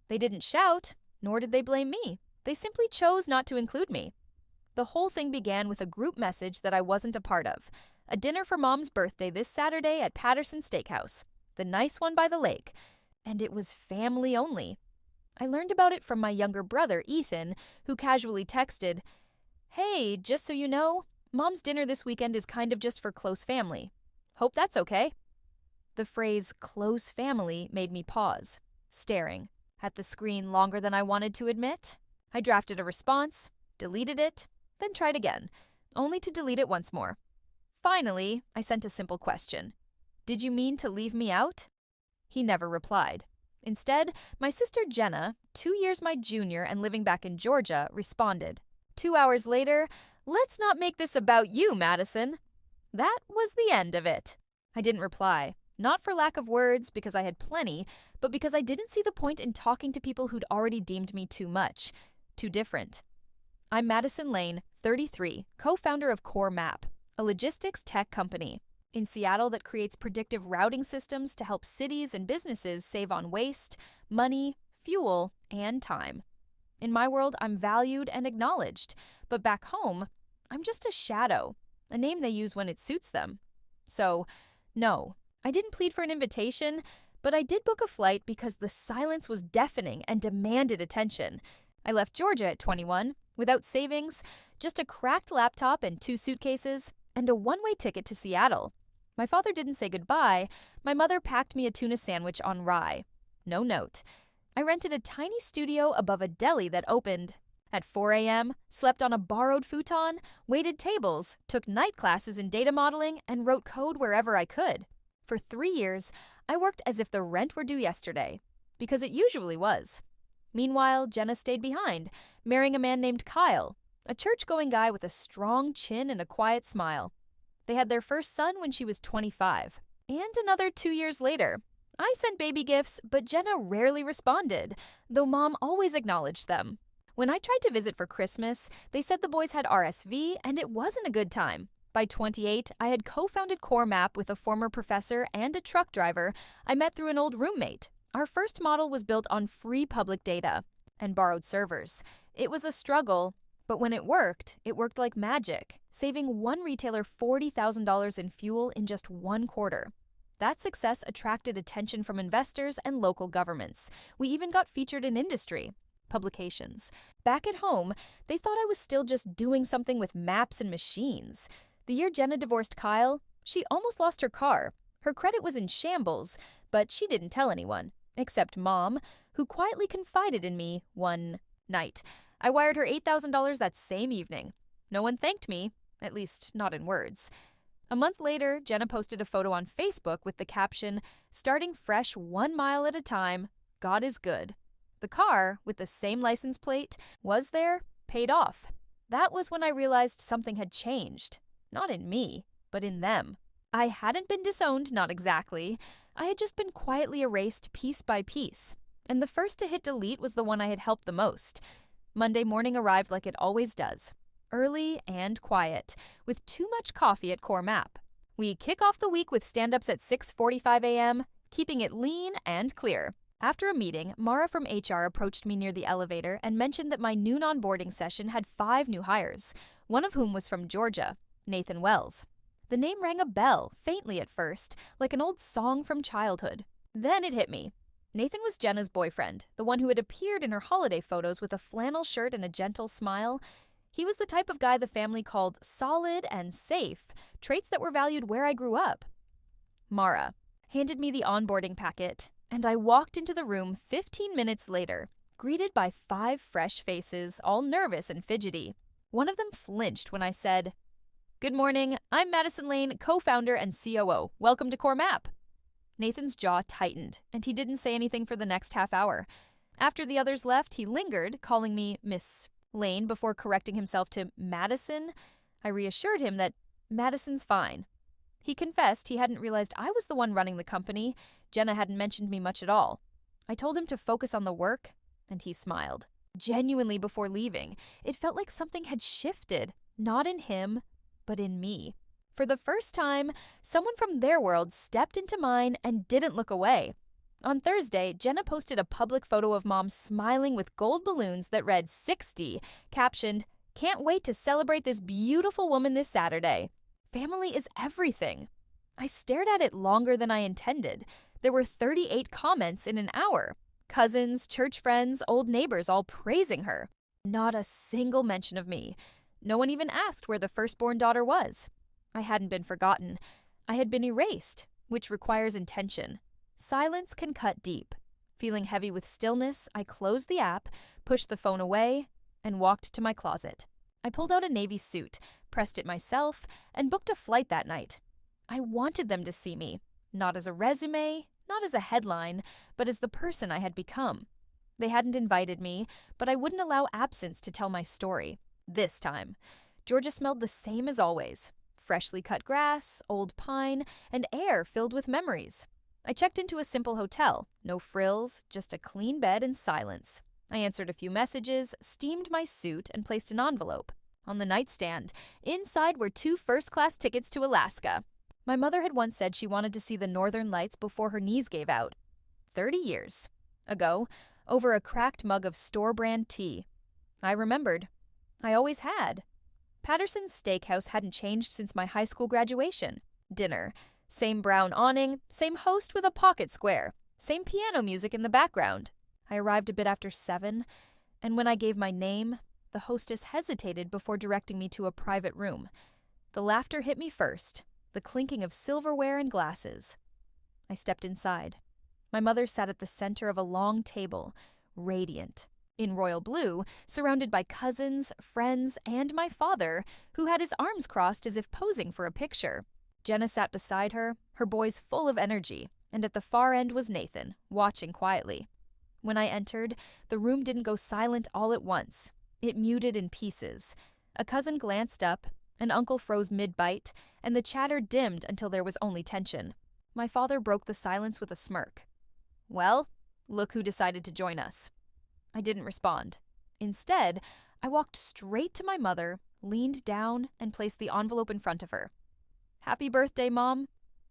They didn't shout, nor did they blame me. They simply chose not to include me. The whole thing began with a group message that I wasn't a part of. A dinner for Mom's birthday this Saturday at Patterson Steakhouse, the nice one by the lake. And it was family only. I learned about it from my younger brother, Ethan, who casually texted, "Hey, just so you know, Mom's dinner this weekend is kind of just for close family. Hope that's okay." The phrase close family made me pause, staring at the screen longer than I wanted to admit. I drafted a response, deleted it, then tried again, only to delete it once more. Finally, I sent a simple question. "Did you mean to leave me out?" He never replied. Instead, my sister Jenna, 2 years my junior and living back in Georgia, responded. 2 hours later, "Let's not make this about you, Madison." That was the end of it. I didn't reply, not for lack of words because I had plenty, but because I didn't see the point in talking to people who'd already deemed me too much, too different. I'm Madison Lane, 33, co-founder of Core Map, a logistics tech company in Seattle that creates predictive routing systems to help cities and businesses save on waste, money, fuel, and time. In my world, I'm valued and acknowledged, but back home, I'm just a shadow, a name they use when it suits them. So, no, I didn't plead for an invitation, but I did book a flight because the silence was deafening and demanded attention. I left Georgia at 21, without savings, just a cracked laptop and 2 suitcases, and a one-way ticket to Seattle. My father didn't say goodbye. My mother packed me a tuna sandwich on rye. No note. I rented a tiny studio above a deli that opened at 4 a.m., slept on a borrowed futon, waited tables, took night classes in data modeling, and wrote code wherever I could. For 3 years, I worked as if the rent were due yesterday, because it usually was. Meanwhile, Jenna stayed behind, marrying a man named Kyle, a church-going guy with a strong chin and a quiet smile. They had their first son when she was 25. And another 2 years later. I sent baby gifts, but Jenna rarely responded, though Mom always acknowledged them. When I tried to visit for Christmas, they said the boys had RSV, and it wasn't a good time. By 28, I had co-founded Core Map with a former professor and a truck driver I met through an old roommate. Our first model was built on free public data and borrowed servers. It was a struggle, but when it worked like magic, saving one retailer $40,000 in fuel in just 1 quarter. That success attracted attention from investors and local governments. We even got featured in industry publications. Back at home, they thought I was still just doing something with maps and machines. The year Jenna divorced Kyle, she almost lost her car. Her credit was in shambles, but she didn't tell anyone, except Mom, who quietly confided in me one night. I wired her $8,000 that same evening. No one thanked me, at least not in words. A month later, Jenna posted a photo on Facebook with the caption, "Starting fresh 1 mile at a time, God is good." The car, with the same license plate, was there, paid off. That was when I realized something had changed. Not in me, but in them. I hadn't been disowned, not exactly. I had just been quietly erased piece by piece. And the first to hit delete was the one I had helped the most. Monday morning arrived like it always does. Early and quiet, with too much coffee at Core Map. We kick off the week with stand-ups at 6:45 a.m., keeping it lean and clear. After a meeting, Mara from HR approached me near the elevator and mentioned that my noon onboarding session had 5 new hires, one of whom was from Georgia, Nathan Wells. The name rang a bell, faintly at first, like an old song from childhood. Then it hit me. Nathan was Jenna's boyfriend, the one who had appeared in her holiday photos with a flannel shirt and a gentle smile. He was the type of guy the family called solid and safe, traits that were valued where I grew up. Mara handed me the onboarding packet, and I walked into the room 15 minutes later, greeted by 5 fresh faces, all nervous and fidgety. One of them flinched when I said, "Good morning, I'm Madison Lane, co-founder and COO. Welcome to Core Map." Nathan's jaw tightened, and he didn't say anything for the next half hour. After the others left, he lingered, calling me Miss Lane before correcting himself to Madison. I reassured him that Madison's fine. He confessed he hadn't realized I was the one running the company. Jenna hadn't mentioned me much at all. I told him to focus on the work, and he smiled. Genuinely before leaving, it felt like something had shifted, not in him, but in me. For the first time, someone from their world stepped into mine and didn't look away. On Thursday, Jenna posted a public photo of Mom smiling with gold balloons that read 60, captioned, "Can't wait to celebrate this beautiful woman this Saturday. Family is everything." I stared at it longer than I intended. There were 38 comments in an hour. Cousins, church friends, old neighbors all praising her. Not a single mention of me. No one even asked where the firstborn daughter was. I hadn't been forgotten. I had been erased, which requires intention. Silence can cut deep. Feeling heavy with stillness, I closed the app, pushed the phone away, and walked to my closet. I pulled out a navy suit, pressed it myself, and booked a flight that night. I wanted them to see me, not as a resume, not as a headline, but as the person I had become. They hadn't invited me, but I wouldn't allow absence to tell my story. This time. Georgia smelled the same as always. Freshly cut grass, old pine, and air filled with memories. I checked into a simple hotel. No frills, just a clean bed and silence. I answered a few messages, steamed my suit, and placed an envelope. On the nightstand, inside were 2 first-class tickets to Alaska. My mother had once said she wanted to see the northern lights before her knees gave out. 30 years ago, over a cracked mug of store-brand tea. I remembered. I always had. Patterson's Steakhouse hadn't changed since my high school graduation. Dinner. Same brown awning, same host with a pocket square, same piano music in the background. I arrived a bit after 7, and when I gave my name, the hostess hesitated before directing me to a private room. The laughter hit me first, the clinking of silverware and glasses. I stepped inside. My mother sat at the center of a long table, radiant, in royal blue, surrounded by cousins, friends, and my father, who had his arms crossed as if posing for a picture. Jenna sat beside her, her boys full of energy, and at the far end was Nathan, watching quietly. When I entered, the room didn't go silent all at once. It muted in pieces. A cousin glanced up, an uncle froze mid-bite, and the chatter dimmed until there was only tension. My father broke the silence with a smirk. "Well, look who decided to join us." I didn't respond. Instead, I walked straight to my mother, leaned down, and placed the envelope in front of her. "Happy birthday, Mom.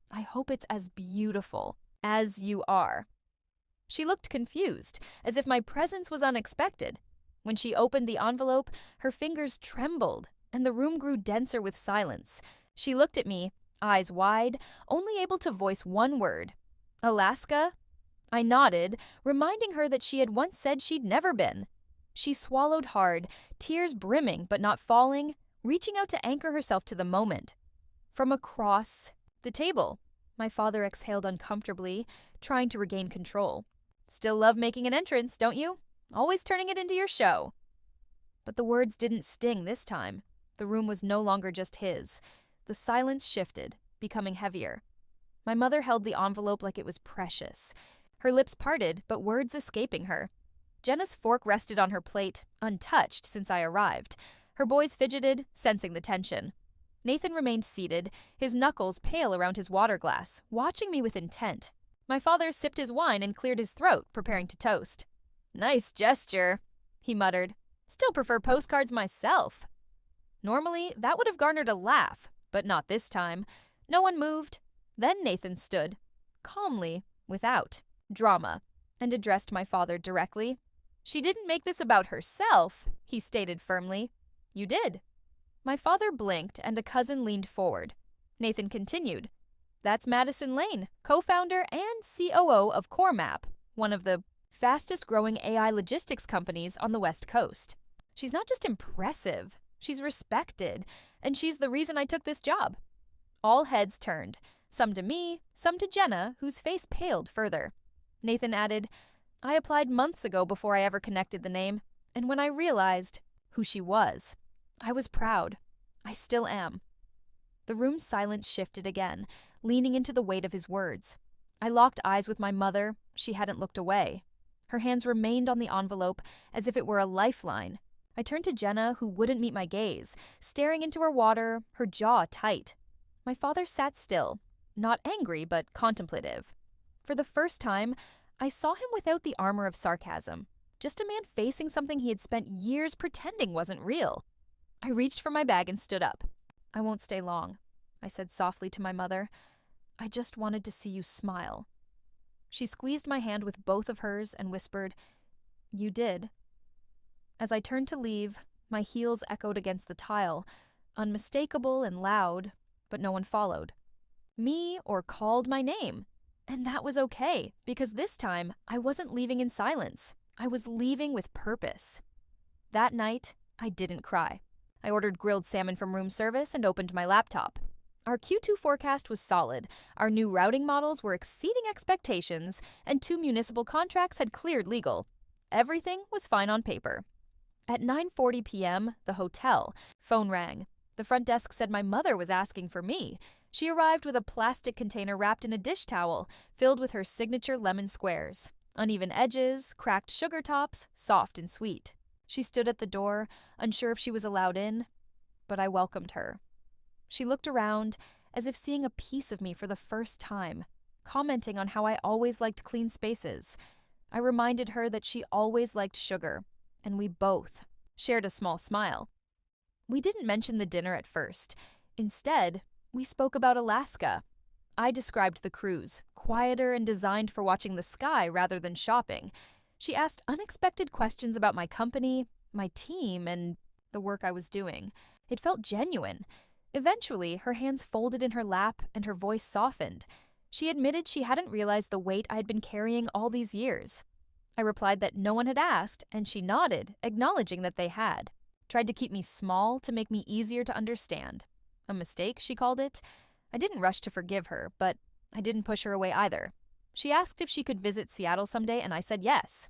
I hope it's as beautiful as you are." She looked confused, as if my presence was unexpected. When she opened the envelope, her fingers trembled, and the room grew denser with silence. She looked at me, eyes wide, only able to voice one word. "Alaska?" I nodded, reminding her that she had once said she'd never been. She swallowed hard, tears brimming but not falling, reaching out to anchor herself to the moment. From across the table, my father exhaled uncomfortably, trying to regain control. "Still love making an entrance, don't you? Always turning it into your show." But the words didn't sting this time. The room was no longer just his. The silence shifted, becoming heavier. My mother held the envelope like it was precious. Her lips parted, but words escaping her. Jenna's fork rested on her plate, untouched since I arrived. Her boys fidgeted, sensing the tension. Nathan remained seated, his knuckles pale around his water glass, watching me with intent. My father sipped his wine and cleared his throat, preparing to toast. "Nice gesture," he muttered. "Still prefer postcards myself." Normally, that would have garnered a laugh, but not this time. No one moved. Then Nathan stood, calmly, without drama, and addressed my father directly. "She didn't make this about herself," he stated firmly. "You did." My father blinked, and a cousin leaned forward. Nathan continued. "That's Madison Lane, co-founder and COO of CoreMap, one of the fastest-growing AI logistics companies on the West Coast. She's not just impressive, she's respected, and she's the reason I took this job." All heads turned, some to me, some to Jenna, whose face paled further. Nathan added, "I applied months ago before I ever connected the name, and when I realized who she was, I was proud. I still am." The room's silence shifted again, leaning into the weight of his words. I locked eyes with my mother. She hadn't looked away. Her hands remained on the envelope as if it were a lifeline. I turned to Jenna, who wouldn't meet my gaze, staring into her water, her jaw tight. My father sat still, not angry but contemplative. For the first time, I saw him without the armor of sarcasm, just a man facing something he had spent years pretending wasn't real. I reached for my bag and stood up. "I won't stay long," I said softly to my mother. "I just wanted to see you smile." She squeezed my hand with both of hers and whispered, "You did." As I turned to leave, my heels echoed against the tile, unmistakable and loud, but no one followed me or called my name. And that was okay, because this time I wasn't leaving in silence. I was leaving with purpose. That night, I didn't cry. I ordered grilled salmon from room service and opened my laptop. Our Q2 forecast was solid, our new routing models were exceeding expectations, and 2 municipal contracts had cleared legal. Everything was fine on paper. At 9:40 p.m., the hotel. Phone rang. The front desk said my mother was asking for me. She arrived with a plastic container wrapped in a dish towel, filled with her signature lemon squares. Uneven edges, cracked sugar tops, soft and sweet. She stood at the door, unsure if she was allowed in, but I welcomed her. She looked around, as if seeing a piece of me for the first time, commenting on how I always liked clean spaces. I reminded her that she always liked sugar, and we both shared a small smile. We didn't mention the dinner at first. Instead, we spoke about Alaska. I described the cruise, quieter and designed for watching the sky rather than shopping. She asked unexpected questions about my company, my team, and the work I was doing. It felt genuine. Eventually, her hands folded in her lap and her voice softened. She admitted she hadn't realized the weight I had been carrying all these years. I replied that no one had asked, and she nodded, acknowledging that they had. Tried to keep me small to make me easier to understand. A mistake, she called it. I didn't rush to forgive her, but I didn't push her away either. She asked if she could visit Seattle someday, and I said yes.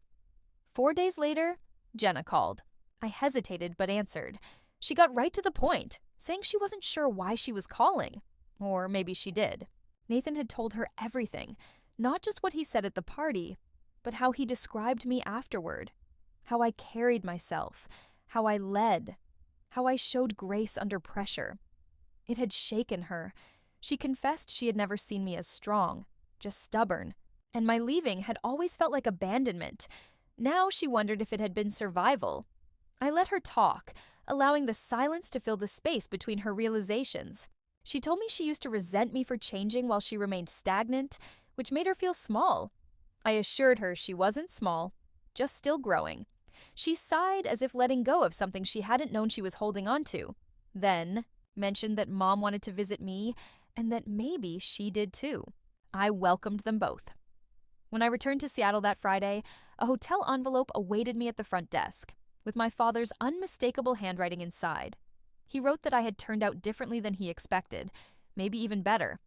4 days later, Jenna called. I hesitated but answered. She got right to the point, saying she wasn't sure why she was calling. Or maybe she did. Nathan had told her everything, not just what he said at the party, but how he described me afterward. How I carried myself, how I led, how I showed grace under pressure. It had shaken her. She confessed she had never seen me as strong, just stubborn, and my leaving had always felt like abandonment. Now she wondered if it had been survival. I let her talk, allowing the silence to fill the space between her realizations. She told me she used to resent me for changing while she remained stagnant, which made her feel small. I assured her she wasn't small, just still growing. She sighed as if letting go of something she hadn't known she was holding on to. Then mentioned that Mom wanted to visit me and that maybe she did too. I welcomed them both. When I returned to Seattle that Friday, a hotel envelope awaited me at the front desk, with my father's unmistakable handwriting inside. He wrote that I had turned out differently than he expected, maybe even better.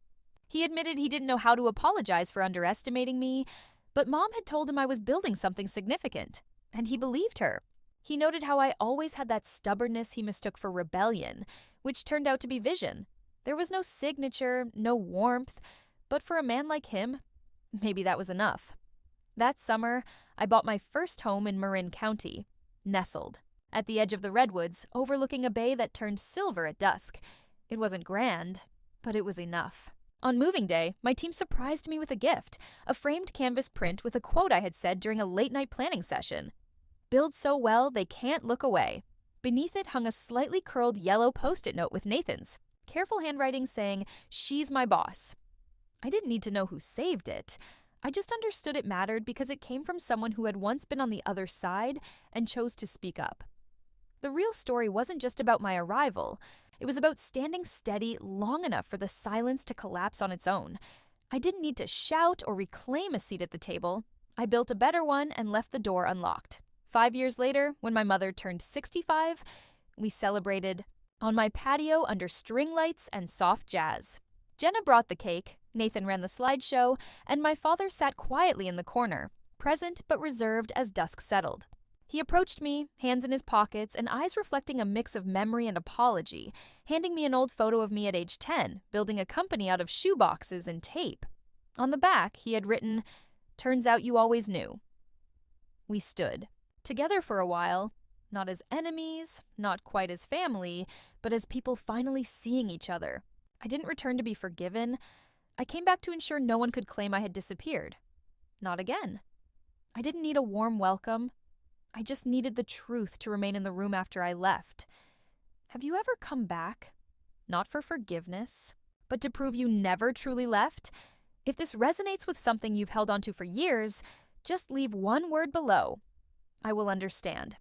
He admitted he didn't know how to apologize for underestimating me, but Mom had told him I was building something significant, and he believed her. He noted how I always had that stubbornness he mistook for rebellion, which turned out to be vision. There was no signature, no warmth, but for a man like him, maybe that was enough. That summer, I bought my first home in Marin County, nestled at the edge of the redwoods, overlooking a bay that turned silver at dusk. It wasn't grand, but it was enough. On moving day, my team surprised me with a gift, a framed canvas print with a quote I had said during a late-night planning session. "Build so well they can't look away." Beneath it hung a slightly curled yellow Post-it note with Nathan's careful handwriting saying, "She's my boss." I didn't need to know who saved it. I just understood it mattered because it came from someone who had once been on the other side and chose to speak up. The real story wasn't just about my arrival. It was about standing steady long enough for the silence to collapse on its own. I didn't need to shout or reclaim a seat at the table. I built a better one and left the door unlocked. 5 years later, when my mother turned 65, we celebrated on my patio under string lights and soft jazz. Jenna brought the cake, Nathan ran the slideshow, and my father sat quietly in the corner, present but reserved as dusk settled. He approached me, hands in his pockets and eyes reflecting a mix of memory and apology, handing me an old photo of me at age 10, building a company out of shoeboxes and tape. On the back, he had written, "Turns out you always knew." We stood together for a while, not as enemies, not quite as family, but as people finally seeing each other. I didn't return to be forgiven. I came back to ensure no one could claim I had disappeared. Not again. I didn't need a warm welcome. I just needed the truth to remain in the room after I left. Have you ever come back? Not for forgiveness, but to prove you never truly left? If this resonates with something you've held onto for years, just leave one word below. I will understand.